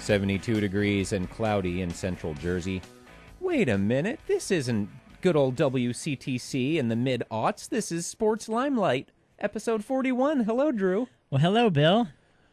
72 degrees and cloudy in central Jersey. Wait a minute, this isn't good old WCTC in the mid-aughts. This is Sports Limelight, episode 41. Hello, Drew. Well, hello, Bill.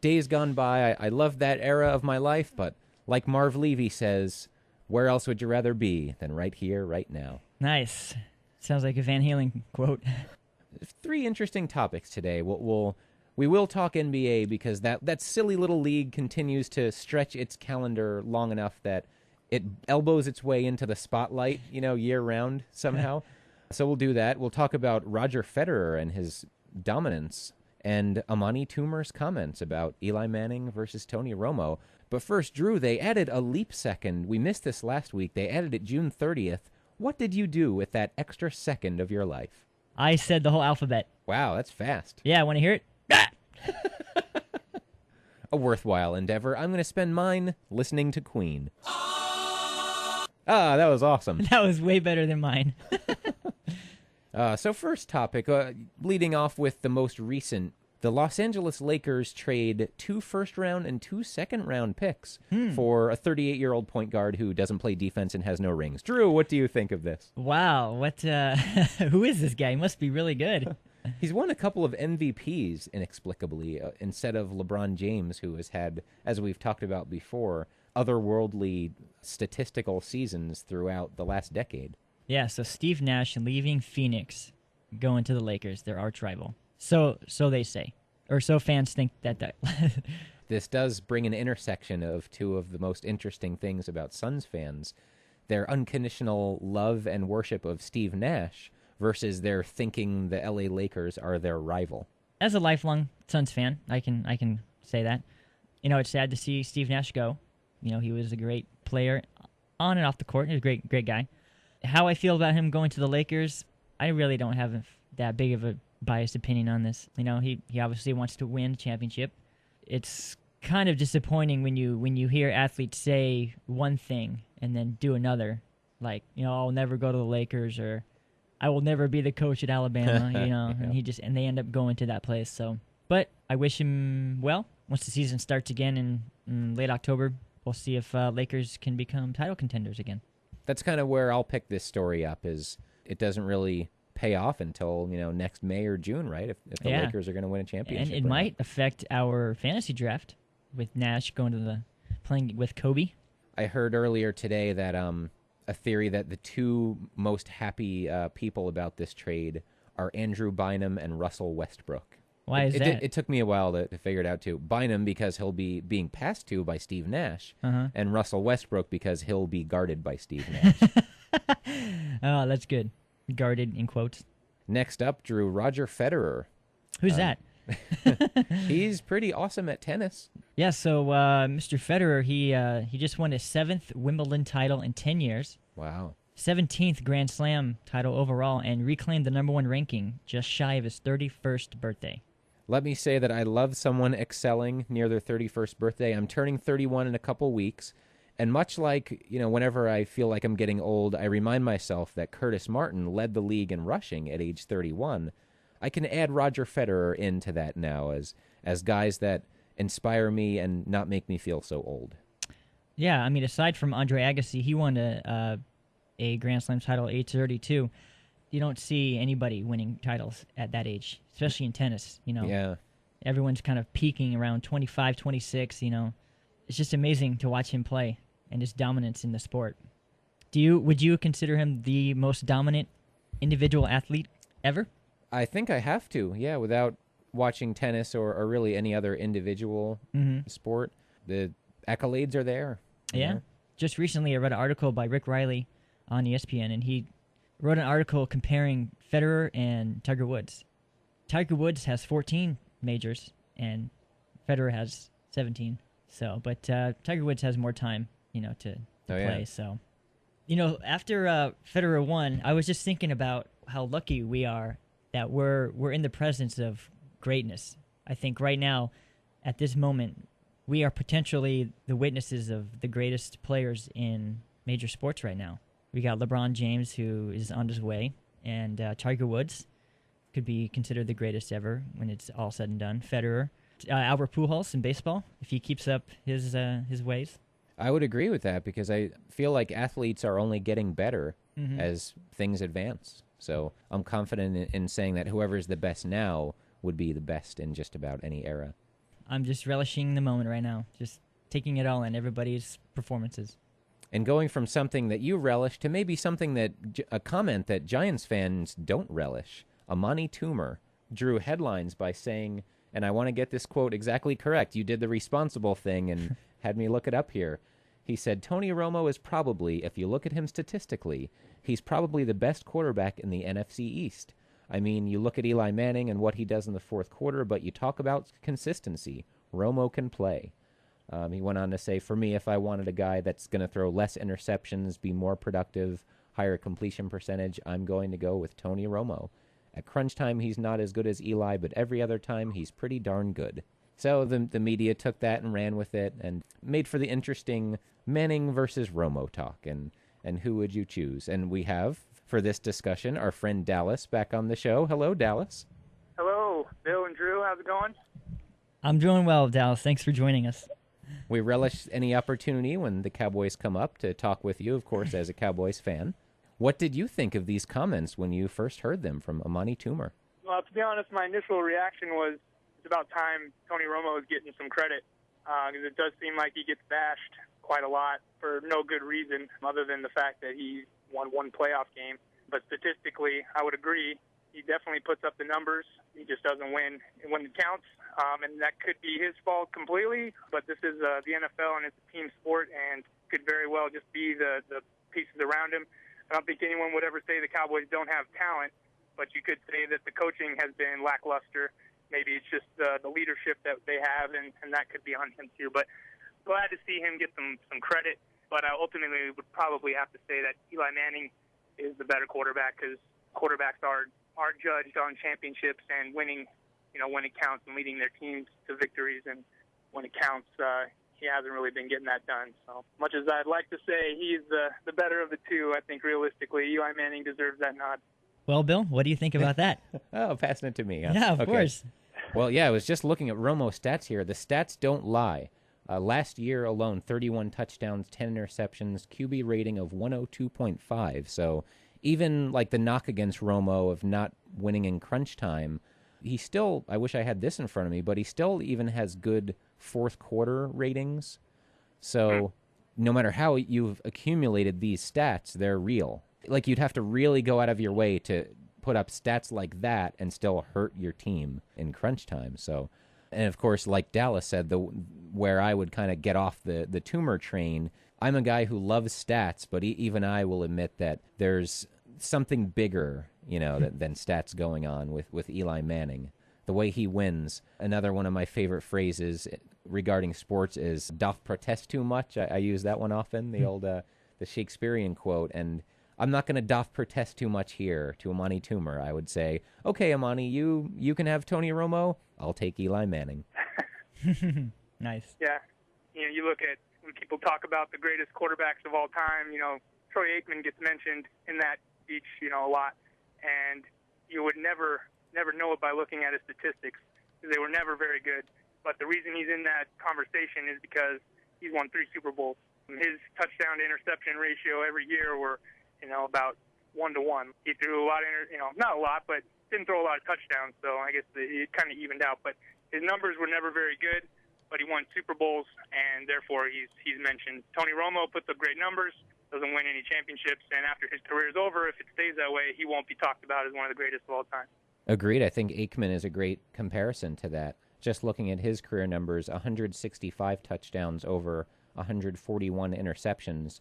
Days gone by, I love that era of my life, but like Marv Levy says, where else would you rather be than right here, right now? Nice. Sounds like a Van Halen quote. 3 interesting topics today. We will talk NBA because that silly little league continues to stretch its calendar long enough that it elbows its way into the spotlight, year-round somehow. So we'll do that. We'll talk about Roger Federer and his dominance and Amani Toomer's comments about Eli Manning versus Tony Romo. But first, Drew, they added a leap second. We missed this last week. They added it June 30th. What did you do with that extra second of your life? I said the whole alphabet. Wow, that's fast. Yeah, want to hear it? A worthwhile endeavor. I'm going to spend mine listening to Queen. That was awesome. That was way better than mine. So first topic, leading off with the most recent, the Los Angeles Lakers trade 2 first-round and 2 second-round picks for a 38-year-old point guard who doesn't play defense and has no rings. Drew, what do you think of this? Wow, who is this guy? He must be really good. He's won a couple of MVPs, inexplicably, instead of LeBron James, who has had, as we've talked about before, otherworldly statistical seasons throughout the last decade. Yeah, so Steve Nash leaving Phoenix, going to the Lakers, their arch rival. So they say, or so fans think that. This does bring an intersection of 2 of the most interesting things about Suns fans: their unconditional love and worship of Steve Nash versus their thinking the LA Lakers are their rival. As a lifelong Suns fan, I can say that. It's sad to see Steve Nash go. He was a great player on and off the court. He was a great guy. How I feel about him going to the Lakers, I really don't have that big of a biased opinion on this. He obviously wants to win a championship. It's kind of disappointing when you hear athletes say one thing and then do another, like, I'll never go to the Lakers, or I will never be the coach at Alabama, Yeah. and they end up going to that place. So, but I wish him well. Once the season starts again in late October, we'll see if Lakers can become title contenders again. That's kind of where I'll pick this story up, is it doesn't really pay off until, next May or June, right? If the Lakers are going to win a championship. And it might affect our fantasy draft with Nash playing with Kobe. I heard earlier today that a theory that the 2 most happy people about this trade are Andrew Bynum and Russell Westbrook. Why is that? It took me a while to figure it out, too. Bynum, because he'll be being passed to by Steve Nash, and Russell Westbrook, because he'll be guarded by Steve Nash. Oh, that's good. Guarded, in quotes. Next up, Drew, Roger Federer. Who's that? He's pretty awesome at tennis. Yeah, so Mr. Federer, he just won his 7th Wimbledon title in 10 years. Wow. 17th Grand Slam title overall, and reclaimed the #1 ranking just shy of his 31st birthday. Let me say that I love someone excelling near their 31st birthday. I'm turning 31 in a couple weeks, and much like, whenever I feel like I'm getting old, I remind myself that Curtis Martin led the league in rushing at age 31. I can add Roger Federer into that now as guys that inspire me and not make me feel so old. Yeah, I mean, aside from Andre Agassi, he won a Grand Slam title at age 32. You don't see anybody winning titles at that age, especially in tennis. Yeah. Everyone's kind of peaking around 25, 26. It's just amazing to watch him play and his dominance in the sport. Would you consider him the most dominant individual athlete ever? I think I have to, yeah, without watching tennis or really any other individual sport. The accolades are there. Yeah. Just recently I read an article by Rick Riley on ESPN, and he wrote an article comparing Federer and Tiger Woods. Tiger Woods has 14 majors, and Federer has 17. So, but Tiger Woods has more time, to play. Yeah. So, after Federer won, I was just thinking about how lucky we are that we're in the presence of greatness. I think right now, at this moment, we are potentially the witnesses of the greatest players in major sports right now. We got LeBron James, who is on his way, and Tiger Woods could be considered the greatest ever when it's all said and done. Federer, Albert Pujols in baseball if he keeps up his ways. I would agree with that because I feel like athletes are only getting better as things advance. So I'm confident in saying that whoever's the best now would be the best in just about any era. I'm just relishing the moment right now, just taking it all in, everybody's performances. And going from something that you relish to maybe something that a comment that Giants fans don't relish. Amani Toomer drew headlines by saying, and I want to get this quote exactly correct. You did the responsible thing and had me look it up here. He said, Tony Romo is probably, if you look at him statistically, he's probably the best quarterback in the NFC East. I mean, you look at Eli Manning and what he does in the fourth quarter, but you talk about consistency. Romo can play. He went on to say, for me, if I wanted a guy that's going to throw less interceptions, be more productive, higher completion percentage, I'm going to go with Tony Romo. At crunch time, he's not as good as Eli, but every other time, he's pretty darn good. So the media took that and ran with it and made for the interesting Manning versus Romo talk. And who would you choose? And we have, for this discussion, our friend Dallas back on the show. Hello, Dallas. Hello, Bill and Drew. How's it going? I'm doing well, Dallas. Thanks for joining us. We relish any opportunity when the Cowboys come up to talk with you, of course, as a Cowboys fan. What did you think of these comments when you first heard them from Amani Toomer? Well, to be honest, my initial reaction was it's about time Tony Romo is getting some credit because it does seem like he gets bashed quite a lot for no good reason other than the fact that he won one playoff game. But statistically, I would agree. He definitely puts up the numbers. He just doesn't win when it counts. And that could be his fault completely. But this is the NFL, and it's a team sport, and could very well just be the pieces around him. I don't think anyone would ever say the Cowboys don't have talent, but you could say that the coaching has been lackluster. Maybe it's just the leadership that they have, and that could be on him too. But glad to see him get some credit. But I ultimately would probably have to say that Eli Manning is the better quarterback because quarterbacks are judged on championships and winning, when it counts and leading their teams to victories. And when it counts, he hasn't really been getting that done. So much as I'd like to say he's the better of the two, I think realistically Eli Manning deserves that nod. Well, Bill, what do you think about that? Oh, passing it to me. Huh? Yeah, of course. Well, yeah, I was just looking at Romo's stats here. The stats don't lie. Last year alone, 31 touchdowns, 10 interceptions, QB rating of 102.5. So even like the knock against Romo of not winning in crunch time, he still, I wish I had this in front of me, but he still even has good fourth quarter ratings. So no matter how you've accumulated these stats, they're real. Like you'd have to really go out of your way to put up stats like that and still hurt your team in crunch time. So, and of course, like Dallas said, where I would kind of get off the Toomer train, I'm a guy who loves stats, but even I will admit that there's something bigger, than stats going on with Eli Manning. The way he wins. Another one of my favorite phrases regarding sports is "doth protest too much." I use that one often, the old the Shakespearean quote, and I'm not going to doth protest too much here to Amani Toomer. I would say, okay, Amani, you can have Tony Romo. I'll take Eli Manning. Nice. Yeah. You look at when people talk about the greatest quarterbacks of all time, Troy Aikman gets mentioned in that speech, a lot. And you would never know it by looking at his statistics because they were never very good. But the reason he's in that conversation is because he's won 3 Super Bowls. His touchdown to interception ratio every year were, about 1-to-1. He threw a lot of, not a lot, but didn't throw a lot of touchdowns. So I guess it kind of evened out. But his numbers were never very good, but he won Super Bowls, and therefore he's mentioned. Tony Romo puts up great numbers, doesn't win any championships, and after his career is over, if it stays that way, he won't be talked about as one of the greatest of all time. Agreed. I think Aikman is a great comparison to that. Just looking at his career numbers, 165 touchdowns over 141 interceptions.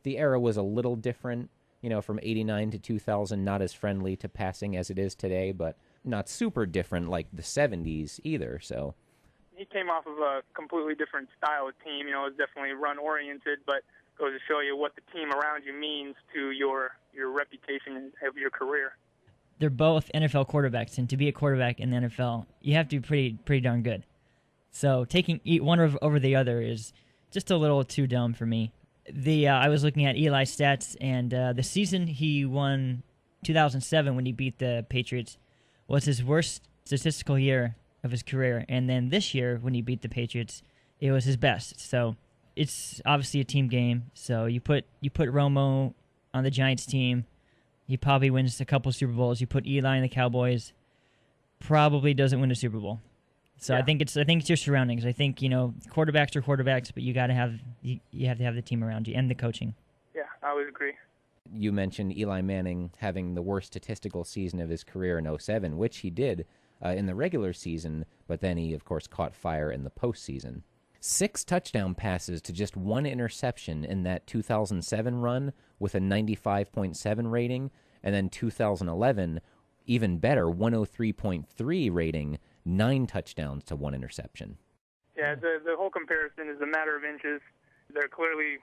The era was a little different, from 89 to 2000, not as friendly to passing as it is today, but not super different like the 70s either, so. He came off of a completely different style of team. It was definitely run-oriented, but goes to show you what the team around you means to your reputation of your career. They're both NFL quarterbacks, and to be a quarterback in the NFL, you have to be pretty darn good. So taking one over the other is just a little too dumb for me. I was looking at Eli's stats, and the season he won, 2007, when he beat the Patriots, was his worst statistical year of his career. And then this year, when he beat the Patriots, it was his best. So it's obviously a team game. So you put Romo on the Giants team, he probably wins a couple Super Bowls. You put Eli in the Cowboys, probably doesn't win a Super Bowl. So yeah. I think it's your surroundings. I think, quarterbacks are quarterbacks, but you got to have you have to have the team around you and the coaching. Yeah, I would agree. You mentioned Eli Manning having the worst statistical season of his career in 2007, which he did in the regular season, but then he, of course, caught fire in the postseason. 6 touchdown passes to just 1 interception in that 2007 run with a 95.7 rating, and then 2011, even better, 103.3 rating, 9 touchdowns to 1 interception. Yeah, the whole comparison is a matter of inches. They're clearly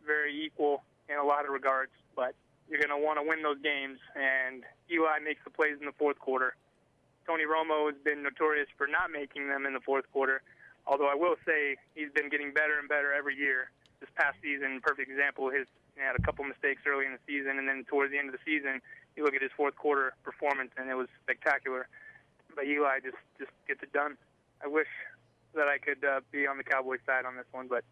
very equal in a lot of regards, but you're going to want to win those games, and Eli makes the plays in the fourth quarter. Tony Romo has been notorious for not making them in the fourth quarter, although I will say he's been getting better and better every year. This past season, perfect example, he had a couple mistakes early in the season, and then towards the end of the season, you look at his fourth quarter performance, and it was spectacular. But Eli just gets it done. I wish that I could be on the Cowboys side on this one, but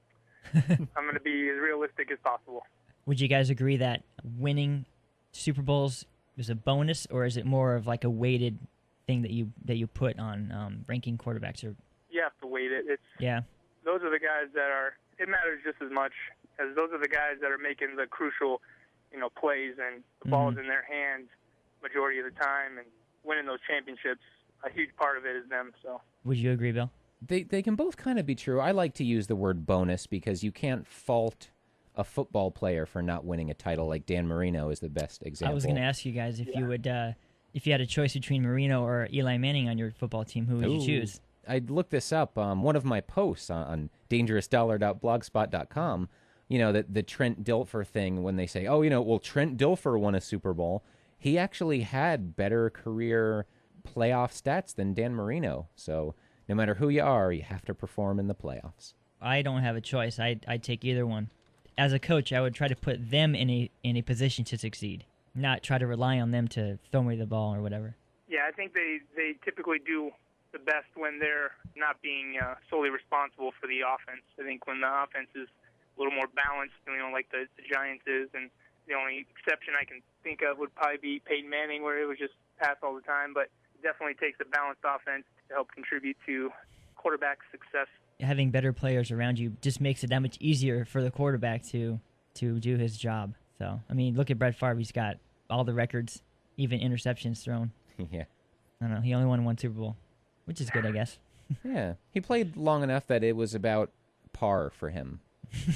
I'm going to be as realistic as possible. Would you guys agree that winning Super Bowls is a bonus, or is it more of like a weighted thing that you put on ranking quarterbacks? Or you have to weight it. Yeah. Those are the guys that are. It matters just as much as those are the guys that are making the crucial, plays, and the ball's in their hands majority of the time, and winning those championships. A huge part of it is them. So. Would you agree, Bill? They can both kind of be true. I like to use the word bonus because you can't fault a football player for not winning a title. Like Dan Marino is the best example. I was going to ask you guys if you would, if you had a choice between Marino or Eli Manning on your football team, who would you choose? I'd look this up. One of my posts on dangerousdollar.blogspot.com, the Trent Dilfer thing when they say, Trent Dilfer won a Super Bowl. He actually had better career playoff stats than Dan Marino. So no matter who you are, you have to perform in the playoffs. I don't have a choice. I'd take either one. As a coach, I would try to put them in a position to succeed, not try to rely on them to throw me the ball or whatever. Yeah, I think they typically do the best when they're not being solely responsible for the offense. I think when the offense is a little more balanced, like the Giants is, and the only exception I can think of would probably be Peyton Manning, where it was just pass all the time, but it definitely takes a balanced offense to help contribute to quarterback success. Having better players around you just makes it that much easier for the quarterback to do his job. So, look at Brett Favre. He's got all the records, even interceptions thrown. Yeah. I don't know. He only won 1 Super Bowl, which is good, I guess. Yeah. He played long enough that it was about par for him,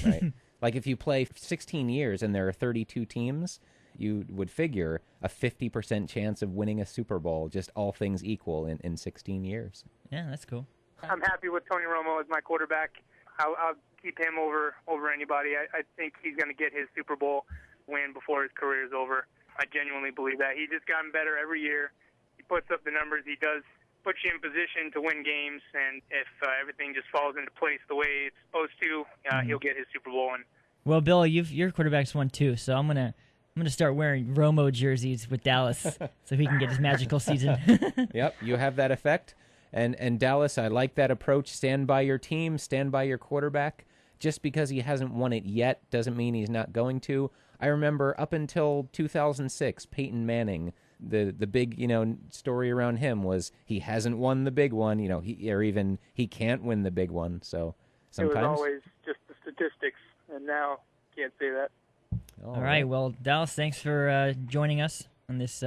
right? Like if you play 16 years and there are 32 teams, you would figure a 50% chance of winning a Super Bowl, just all things equal in 16 years. Yeah, that's cool. I'm happy with Tony Romo as my quarterback. I'll keep him over anybody. I think he's going to get his Super Bowl win before his career is over. I genuinely believe that. He's just gotten better every year. He puts up the numbers. He does put you in position to win games, and if everything just falls into place the way it's supposed to, he'll get his Super Bowl win. Well, Bill, your quarterback's won too, so I'm gonna start wearing Romo jerseys with Dallas so he can get his magical season. Yep, you have that effect. And Dallas, I like that approach. Stand by your team, stand by your quarterback. Just because he hasn't won it yet doesn't mean he's not going to. I remember up until 2006, Peyton Manning, the big story around him was he hasn't won the big one, he can't win the big one. So sometimes it was always just the statistics, and now can't say that. All right, well, Dallas, thanks for joining us on this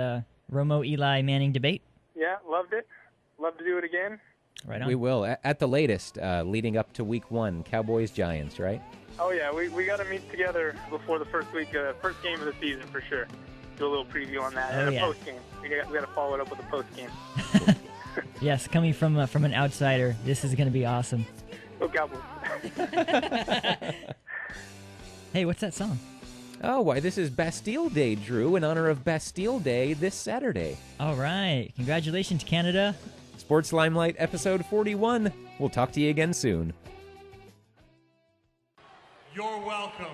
Romo Eli Manning debate. Yeah, loved it. Love to do it again. Right on. We will at the latest, leading up to Week 1, Cowboys Giants, right? Oh yeah, we got to meet together before the first game of the season for sure. Do a little preview on that and a post game. We got to follow it up with a post game. Yes, coming from an outsider, this is going to be awesome. Go Cowboys! Hey, what's that song? Oh, why, this is Bastille Day, Drew, in honor of Bastille Day this Saturday. All right. Congratulations, Canada. Sports Limelight, episode 41. We'll talk to you again soon. You're welcome.